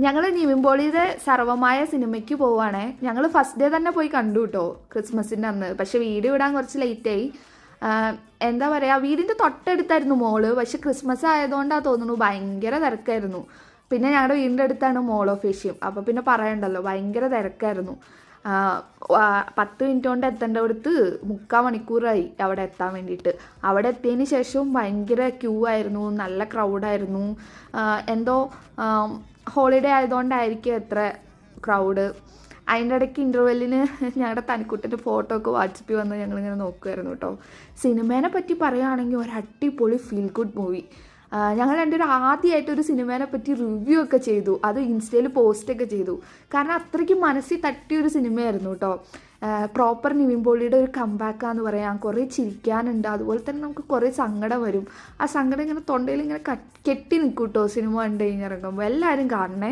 ഞങ്ങൾ നിവിൻ പോളിയുടെ സർവമായ സിനിമയ്ക്ക് പോവുകയാണേ. ഞങ്ങൾ ഫസ്റ്റ് ഡേ തന്നെ പോയി കണ്ടു കേട്ടോ, ക്രിസ്മസിൻ്റെ അന്ന്. പക്ഷെ വീഡിയോ ഇടാൻ കുറച്ച് ലേറ്റായി. എന്താ പറയുക, വീടിൻ്റെ തൊട്ടടുത്തായിരുന്നു മോള്. പക്ഷെ ക്രിസ്മസ് ആയതുകൊണ്ടാണ് തോന്നുന്നു ഭയങ്കര തിരക്കായിരുന്നു. പിന്നെ ഞങ്ങളുടെ വീടിൻ്റെ അടുത്താണ് മോൾ ഓഫ് ഏഷ്യം. അപ്പോൾ പിന്നെ പറയണ്ടല്ലോ, ഭയങ്കര തിരക്കായിരുന്നു. 10 മിനിറ്റ് കൊണ്ട് എത്തേണ്ടടുത്ത് 3/4 മണിക്കൂറായി അവിടെ എത്താൻ വേണ്ടിയിട്ട്. അവിടെ എത്തിയതിന് ശേഷവും ഭയങ്കര ക്യൂ ആയിരുന്നു, നല്ല ക്രൗഡായിരുന്നു. എന്തോ ഹോളിഡേ ആയതുകൊണ്ടായിരിക്കും എത്ര ക്രൗഡ്. അതിൻ്റെ ഇടയ്ക്ക് ഇൻ്റർവെല്ലിന് ഞങ്ങളുടെ തനിക്കുട്ടിൻ്റെ ഫോട്ടോ ഒക്കെ വാട്സപ്പിൽ വന്ന് ഞങ്ങളിങ്ങനെ നോക്കുമായിരുന്നു കേട്ടോ. സിനിമേനെ പറ്റി പറയുകയാണെങ്കിൽ ഒരു അടിപൊളി ഫീൽ ഗുഡ് മൂവി. ഞങ്ങൾ രണ്ടുപേരും ആദ്യമായിട്ടൊരു സിനിമേനെ പറ്റി റിവ്യൂ ഒക്കെ ചെയ്തു, അത് ഇൻസ്റ്റയിൽ പോസ്റ്റൊക്കെ ചെയ്തു. കാരണം അത്രയ്ക്ക് മനസ്സിൽ തട്ടിയൊരു സിനിമയായിരുന്നു കേട്ടോ. പ്രോപ്പർ നിവിൻ പോളിയുടെ ഒരു കംബാക്കാന്ന് പറയാം. കുറേ ചിരിക്കാനുണ്ട്, അതുപോലെ തന്നെ നമുക്ക് കുറേ സങ്കടം വരും. ആ സങ്കടം ഇങ്ങനെ തൊണ്ടയിൽ ഇങ്ങനെ കെട്ടി നിൽക്കും കേട്ടോ സിനിമ കണ്ടു കഴിഞ്ഞിറങ്ങുമ്പോൾ. എല്ലാവരും കാണണേ.